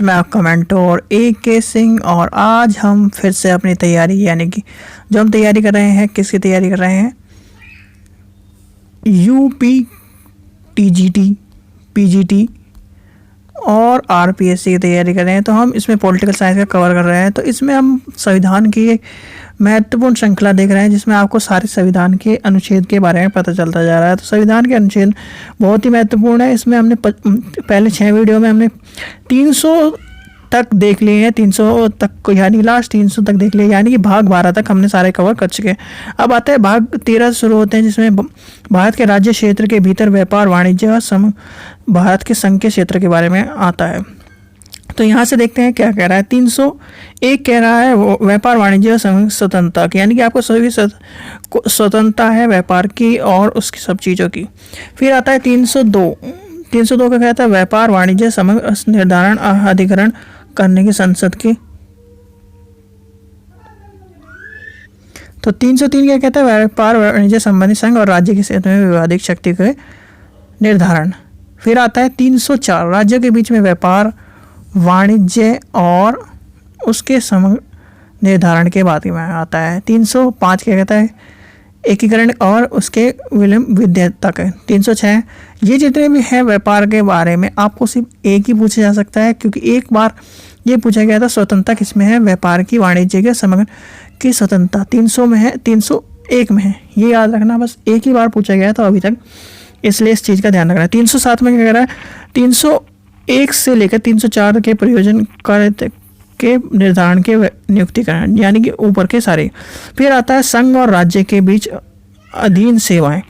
मैं आपका mentor AK Singh और आज हम फिर से अपनी तैयारी यानी कि जो हम तैयारी कर रहे हैं, किसकी तैयारी कर रहे हैं, UP TGT PGT और RPSC की तैयारी कर रहे हैं। तो हम इसमें पॉलिटिकल साइंस का कवर कर रहे हैं। तो इसमें हम संविधान की एक महत्वपूर्ण श्रृंखला देख रहे हैं जिसमें आपको सारे संविधान के अनुच्छेद के बारे में पता चलता जा रहा है। तो संविधान के अनुच्छेद बहुत ही महत्वपूर्ण है। इसमें हमने पहले 6 वीडियो में हमने 300 तक देख लिए हैं, 300 तक को यानी लास्ट 300 तक देख लिए, यानी कि भाग 12 तक हमने सारे कवर कर चुके हैं। अब आता है भाग 13 शुरू होते हैं जिसमें भारत के राज्य क्षेत्र के भीतर व्यापार वाणिज्य और भारत के संघ के क्षेत्र के बारे में आता है। तो यहाँ से देखते हैं क्या कह रहा है। 301 कह रहा है व्यापार वाणिज्य और स्वतंत्रता की, यानी कि आपको सभी स्वतंत्रता है व्यापार की और उसकी सब चीज़ों की। फिर आता है 302 का कहता है व्यापार वाणिज्य समग्र निर्धारण अधिकरण करने की संसद की। तो 303 क्या कहता है व्यापार वाणिज्य संबंधी संघ और राज्य के क्षेत्र में विवादित शक्ति के निर्धारण। फिर आता है 304 राज्यों के बीच में व्यापार वाणिज्य और उसके समग्र निर्धारण के बारे में आता है। 305 क्या कहता है एकीकरण और उसके विद्यता के। 306 ये जितने भी हैं व्यापार के बारे में आपको सिर्फ एक ही पूछा जा सकता है, क्योंकि एक बार ये पूछा गया था स्वतंत्रता किसमें है, व्यापार की वाणिज्य के समग्र की स्वतंत्रता 300 में है, 301 में है। ये याद रखना, बस एक ही बार पूछा गया था अभी तक, इसलिए इस चीज़ का ध्यान रखना है। 307 में क्या कह रहा है 301 से लेकर 304 के प्रयोजन के निर्धारण के नियुक्तिकरण, यानी कि ऊपर के सारे। फिर आता है संघ और राज्य के बीच अधीन सेवाएं।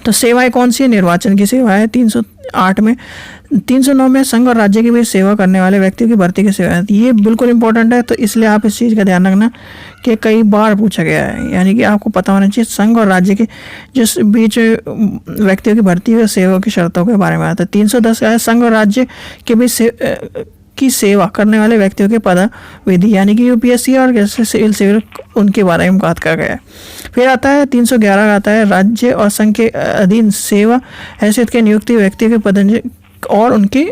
तो सेवाएं कौन सी है, निर्वाचन की सेवा है 308 में। 309 में संघ और राज्य के बीच सेवा करने वाले व्यक्तियों की भर्ती की सेवा है। ये बिल्कुल इंपॉर्टेंट है, तो इसलिए आप इस चीज़ का ध्यान रखना कि कई बार पूछा गया है, यानी कि आपको पता होना चाहिए संघ और राज्य के जिस बीच व्यक्तियों की भर्ती और सेवा की शर्तों के बारे में आता है। 310 है संघ और राज्य के बीच की सेवा करने वाले व्यक्तियों के पद विधि, यानी कि UPSC और जैसे सिविल सेवक उनके बारे में बात किया गया है। फिर आता है 311 आता है राज्य और संघ के अधीन सेवा हैसियत के नियुक्ति व्यक्ति के पद और उनकी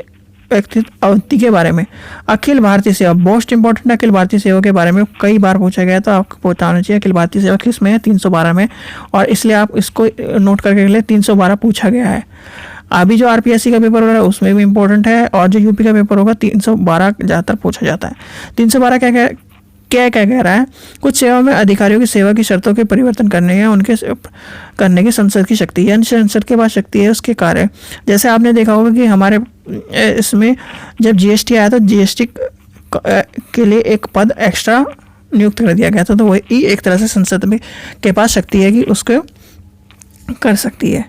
व्यक्तित्व अवधि के बारे में। अखिल भारतीय सेवा मोस्ट इंपॉर्टेंट, अखिल भारतीय सेवा के बारे में कई बार पूछा गया, तो आपको पता होना चाहिए अखिल भारतीय सेवा किस में है, 312 में, और इसलिए आप इसको नोट करके ले 312 पूछा गया है। अभी जो RPSC का पेपर हो रहा है उसमें भी इंपॉर्टेंट है, और जो UP का पेपर होगा 312 ज़्यादातर पूछा जाता है। 312 क्या कह रहा है, कुछ सेवा में अधिकारियों की सेवा की शर्तों के परिवर्तन करने या उनके करने की संसद की शक्ति, यानी संसद के पास शक्ति है उसके कार्य। जैसे आपने देखा होगा कि हमारे इसमें जब GST आया तो GST के लिए एक पद एक्स्ट्रा नियुक्त कर दिया गया था, तो वही एक तरह से संसद में के पास शक्ति है कि उसको कर सकती है।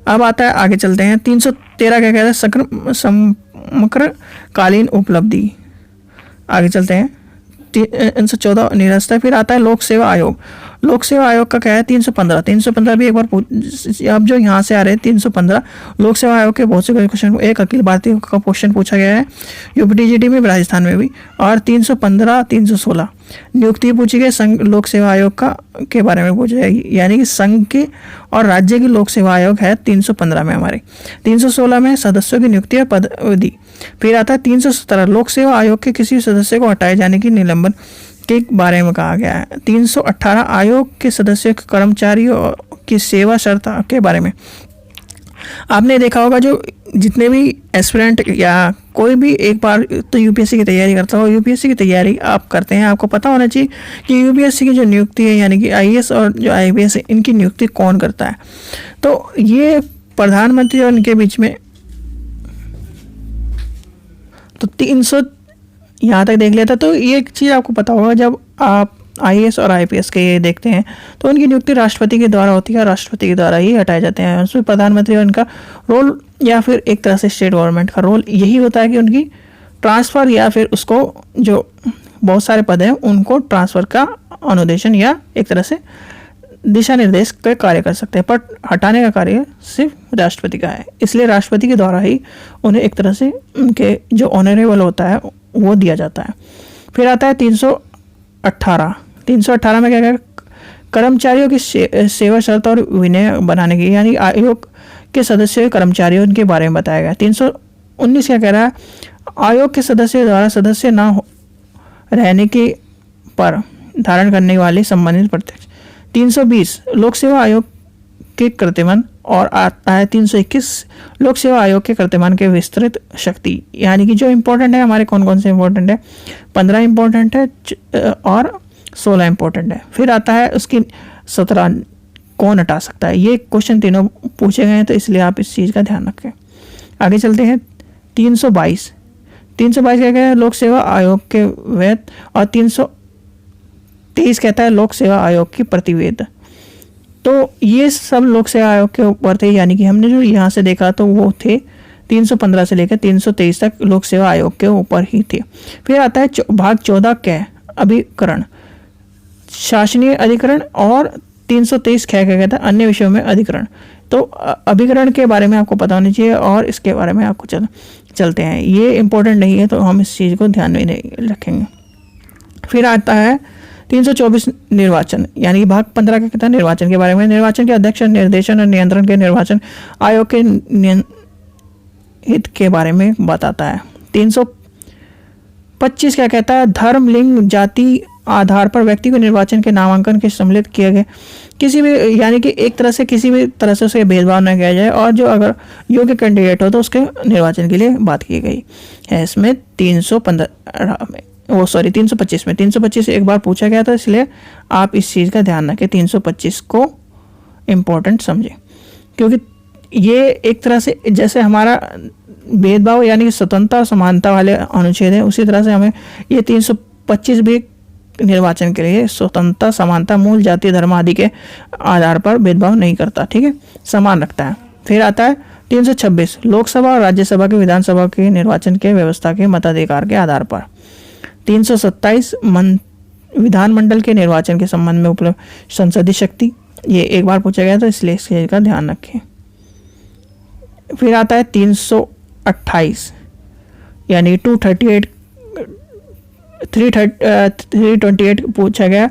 अब आता है, आगे चलते हैं। 313 क्या कहता है समग्रकालीन उपलब्धि। आगे चलते हैं 314 निरस्त है। फिर आता है लोक सेवा आयोग। लोक सेवा आयोग का क्या है 315 भी एक बार अब जो यहाँ से आ रहे हैं 315 लोक सेवा आयोग के बहुत से क्वेश्चन, एक अखिल भारतीय का क्वेश्चन पूछा गया है UP TGT में, राजस्थान में भी, और 315 316 नियुक्ति पूछी गई संघ लोक सेवा आयोग का के बारे में पूछा जाएगी, यानी कि संघ के और राज्य की लोक सेवा आयोग है 315 में हमारे। 316 में सदस्यों की नियुक्ति और पद विधि। फिर आता है 317 लोक सेवा आयोग के किसी सदस्य को हटाए जाने की निलंबन के बारे में कहा गया है। 318 आयोग के सदस्यों के कर्मचारियों की सेवा शर्त के बारे में। आपने देखा होगा जो जितने भी एस्पिरेंट या कोई भी एक बार तो UPSC की तैयारी करता हो, UPSC की तैयारी आप करते हैं, आपको पता होना चाहिए कि UPSC की जो नियुक्ति है यानी कि IAS और जो IPS है इनकी नियुक्ति कौन करता है। तो ये प्रधानमंत्री और इनके बीच में, तो 300 यहाँ तक देख लिया था। तो ये एक चीज़ आपको पता होगा, जब आप IAS और IPS के ये देखते हैं तो उनकी नियुक्ति राष्ट्रपति के द्वारा होती है, राष्ट्रपति के द्वारा ही हटाए जाते हैं। उसमें प्रधानमंत्री और उनका रोल या फिर एक तरह से स्टेट गवर्नमेंट का रोल यही होता है कि उनकी ट्रांसफ़र या फिर उसको जो बहुत सारे पद हैं उनको ट्रांसफ़र का अनुदेशन या एक तरह से दिशा निर्देश का कार्य कर सकते हैं, पर हटाने का कार्य सिर्फ राष्ट्रपति का है। इसलिए राष्ट्रपति के द्वारा ही उन्हें एक तरह से उनके जो ऑनरेबल होता है वो दिया जाता है। फिर आता है 318 में क्या है कर्मचारियों की सेवा शर्त और विनय बनाने की, यानी आयोग के सदस्यों कर्मचारियों के बारे में बताया गया। 319 क्या कह रहा है आयोग के सदस्य द्वारा सदस्य न रहने के पर धारण करने वाले संबंधित प्रत्यक्ष। 320 लोक सेवा आयोग के कीर्तिमान और आता है 321 लोक सेवा आयोग के कीर्तिमान के विस्तृत शक्ति। यानी कि जो इम्पोर्टेंट है हमारे कौन कौन से इम्पोर्टेंट है, 15 इम्पोर्टेंट है और 16 इम्पोर्टेंट है। फिर आता है उसकी 17 कौन हटा सकता है। ये क्वेश्चन तीनों पूछे गए हैं तो इसलिए आप इस चीज़ का ध्यान रखें। आगे चलते हैं 322 क्या है, लोक सेवा आयोग के वेद, और 323 कहता है लोक सेवा आयोग की प्रतिवेद। तो ये सब लोक सेवा आयोग के ऊपर थे, यानी कि हमने जो यहाँ से देखा तो वो थे 315 से लेकर 323 तक लोक सेवा आयोग के ऊपर ही थे। फिर आता है भाग 14 कै अभिकरण, शासनीय अधिकरण, और 323 क्या कहता है अन्य विषयों में अधिकरण। तो अभिकरण के बारे में आपको पता होना चाहिए और इसके बारे में आपको चलते हैं। ये इंपॉर्टेंट नहीं है तो हम इस चीज़ को ध्यान में नहीं रखेंगे। फिर आता है 324 निर्वाचन, यानी कि भाग 15 का कहता है निर्वाचन के बारे में। निर्वाचन के अध्यक्ष, निर्देशन और नियंत्रण के निर्वाचन आयोग के हित के बारे में बताता है। 325 क्या कहता है, धर्म, लिंग, जाति आधार पर व्यक्ति को निर्वाचन के नामांकन के सम्मिलित किए गए किसी भी, यानी कि एक तरह से किसी भी तरह से उसके भेदभाव न किया जाए, और जो अगर योग्य कैंडिडेट हो तो उसके निर्वाचन के लिए बात की गई है। इसमें 325 में 325 एक बार पूछा गया था, इसलिए आप इस चीज़ का ध्यान रखें, 325 को इम्पोर्टेंट समझें, क्योंकि ये एक तरह से जैसे हमारा भेदभाव यानी कि स्वतंत्रता और समानता वाले अनुच्छेद है, उसी तरह से हमें ये 325 भी निर्वाचन के लिए स्वतंत्रता, समानता, मूल, जाति, धर्म आदि के आधार पर भेदभाव नहीं करता, ठीक है, समान रखता है। फिर आता है 326 लोकसभा और राज्यसभा के विधानसभा के निर्वाचन के व्यवस्था के मताधिकार के आधार पर। 327 विधानमंडल के निर्वाचन के संबंध में उपलब्ध संसदीय शक्ति, ये एक बार पूछा गया था इसलिए इस चीज का ध्यान रखें। फिर आता है 328 यानी 328 पूछा गया।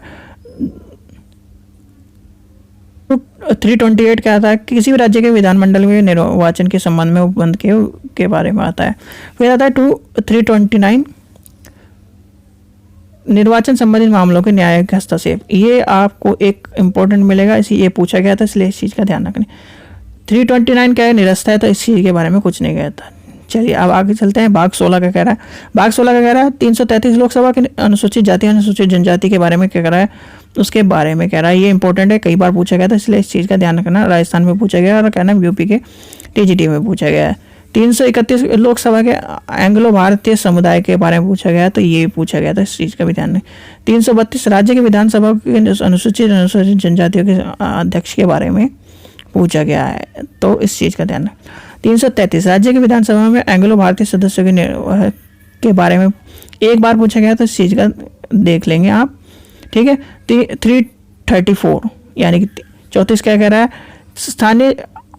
328 क्या आता है, किसी भी राज्य के विधानमंडल में निर्वाचन के संबंध में उपबंध के बारे में आता है। फिर आता है 329 निर्वाचन संबंधित मामलों के न्यायिक हस्तक्षेप, ये आपको एक इम्पोर्टेंट मिलेगा, इसी ये पूछा गया था इसलिए इस चीज़ का ध्यान रखना। 329 क्या है, निरस्त है, तो इस चीज़ के बारे में कुछ नहीं कहता। चलिए अब आगे चलते हैं। भाग 16 का कह रहा है, भाग 16 का कह रहा है 333 लोकसभा के अनुसूचित जाति अनुसूचित जनजाति के बारे में क्या कह रहा है, उसके बारे में कह रहा है। ये इंपॉर्टेंट है, कई बार पूछा गया था इसलिए इस चीज़ का ध्यान रखना। राजस्थान में पूछा गया और कहना यूपी के TGT में पूछा गया है। 331 लोकसभा के एंग्लो भारतीय समुदाय के बारे में पूछा गया, तो ये पूछा गया था, इस चीज़ का भी ध्यान रखें। 332 राज्य के विधानसभा के अनुसूचित जनजातियों के अध्यक्ष के बारे में पूछा गया है, तो इस चीज़ का ध्यान रखें। 333 राज्य के विधानसभा में एंग्लो भारतीय सदस्यों के बारे में एक बार पूछा गया, तो इस चीज़ का देख लेंगे आप, ठीक है। 334 यानी कि 34 क्या कह रहा है, स्थानीय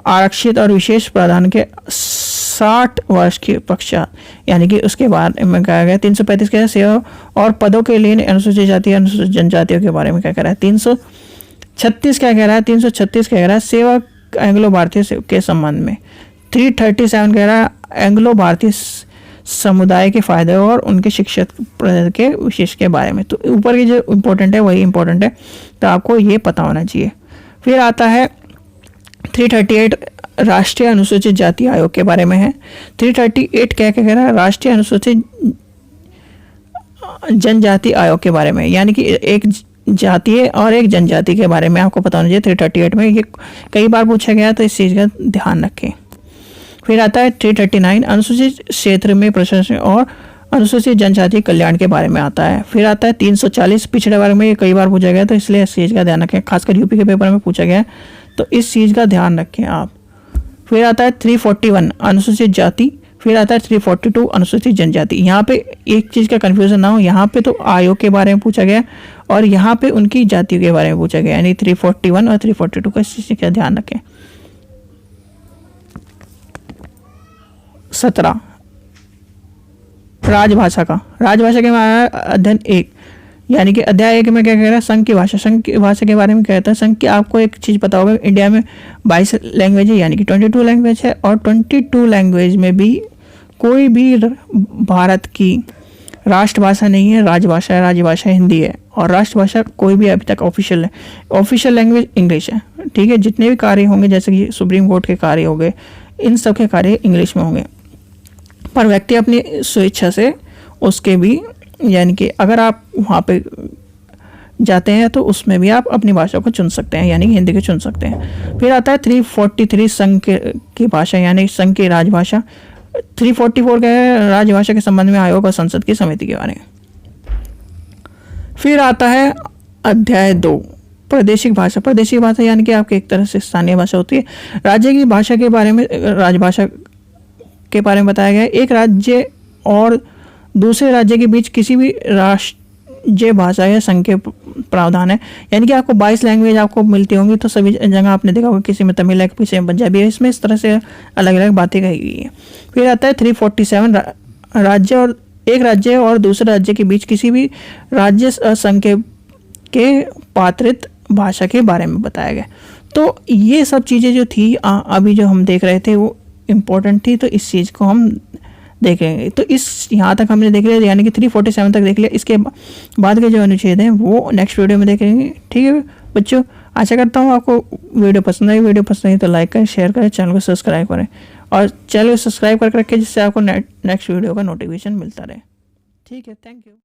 आरक्षित और विशेष प्रावधान के 60 वर्ष के पश्चात, यानी कि उसके बाद में कहा गया। 335 क्या है, सेवा और पदों के लिए अनुसूचित जाति अनुसूचित जनजातियों के बारे में क्या कह रहा है। 336 क्या कह रहा है, 336 क्या कह रहा है, सेवा एंग्लो भारतीय के संबंध में। 337 कह रहा है एंग्लो भारतीय समुदाय के फायदे और उनके शिक्षक के विशेष के बारे में। तो ऊपर की जो इम्पोर्टेंट है वही इम्पोर्टेंट है, तो आपको ये पता होना चाहिए। फिर आता है 338 राष्ट्रीय अनुसूचित जाति आयोग के बारे में है। 338 क्या कह रहा है, राष्ट्रीय अनुसूचित जनजाति आयोग के बारे में, यानी कि एक जातीय और एक जनजाति के बारे में आपको पता होना चाहिए। 338 में ये कई बार पूछा गया, तो इस चीज़ का ध्यान रखें। फिर आता है 339 अनुसूचित क्षेत्र में प्रशासन और अनुसूचित जनजाति कल्याण के बारे में आता है। फिर आता है 340 पिछड़े वर्ग में, ये कई बार पूछा गया, तो इसलिए इस चीज़ का ध्यान रखें, खासकर यूपी के पेपर में पूछा गया, तो इस चीज़ का ध्यान रखें आप। फिर आता है 341 अनुसूचित जाति, फिर आता है 342 अनुसूचित जनजाति। यहाँ पे एक चीज़ का कन्फ्यूजन ना हो, यहाँ पे तो आयोग के बारे में पूछा गया और यहाँ पे उनकी जातियों के बारे में पूछा गया, यानी 341 और 342 का इस चीज़ का ध्यान रखें। 17 राजभाषा का, राजभाषा के अध्ययन 1, यानी कि अध्याय 1 में क्या कह रहा है, संघ की भाषा। संघ की भाषा के बारे में कहता है, संघ की आपको एक चीज़ पता होगा, इंडिया में 22 लैंग्वेज है, यानी कि 22 लैंग्वेज है, और 22 लैंग्वेज में भी कोई भी भारत की राष्ट्रभाषा नहीं है, राजभाषा है, राज्यभाषा हिंदी है। और राष्ट्रभाषा कोई भी अभी तक ऑफिशियल है, ऑफिशियल लैंग्वेज इंग्लिश है। ठीक है, जितने भी कार्य होंगे जैसे कि सुप्रीम कोर्ट के कार्य हो गए, इन सब के कार्य इंग्लिश में होंगे। पर व्यक्ति अपनी स्वेच्छा से उसके भी, यानी कि अगर आप वहाँ पे जाते हैं तो उसमें भी आप अपनी भाषा को चुन सकते हैं, यानी कि हिंदी को चुन सकते हैं। फिर आता है 343 संघ की भाषा, यानी संघ की राजभाषा। 344 का है राजभाषा के संबंध में आयोग और संसद की समिति के बारे में। फिर आता है अध्याय 2 प्रादेशिक भाषा। प्रादेशिक भाषा यानी कि आपकी एक तरह से स्थानीय भाषा होती है। राज्य की भाषा के बारे में, राजभाषा के बारे में बताया गया है। एक राज्य और दूसरे राज्य के बीच किसी भी राज्य भाषा या संघ के प्रावधान है, यानी कि आपको 22 लैंग्वेज आपको मिलती होंगी, तो सभी जगह आपने देखा होगा किसी में तमिल है, किसी में पंजाबी है, इसमें इस तरह से अलग अलग बातें कही गई है। फिर आता है 347 राज्य और एक राज्य और दूसरे राज्य के बीच किसी भी राज्य संघ के पात्रित भाषा के बारे में बताया गया। तो ये सब चीज़ें जो थी अभी जो हम देख रहे थे वो इम्पोर्टेंट थी, तो इस चीज़ को हम देखेंगे। तो इस यहाँ तक हमने देख लिया, यानी कि 347 तक देख लिया। इसके बाद के जो अनुच्छेद हैं वो नेक्स्ट वीडियो में देखेंगे। ठीक है बच्चों, आशा करता हूँ आपको वीडियो पसंद आई। वीडियो पसंद आई तो लाइक करें, शेयर करें, चैनल को सब्सक्राइब करें और चैनल को सब्सक्राइब करके रखें जिससे आपको नेक्स्ट वीडियो का नोटिफिकेशन मिलता रहे। ठीक है, थैंक यू।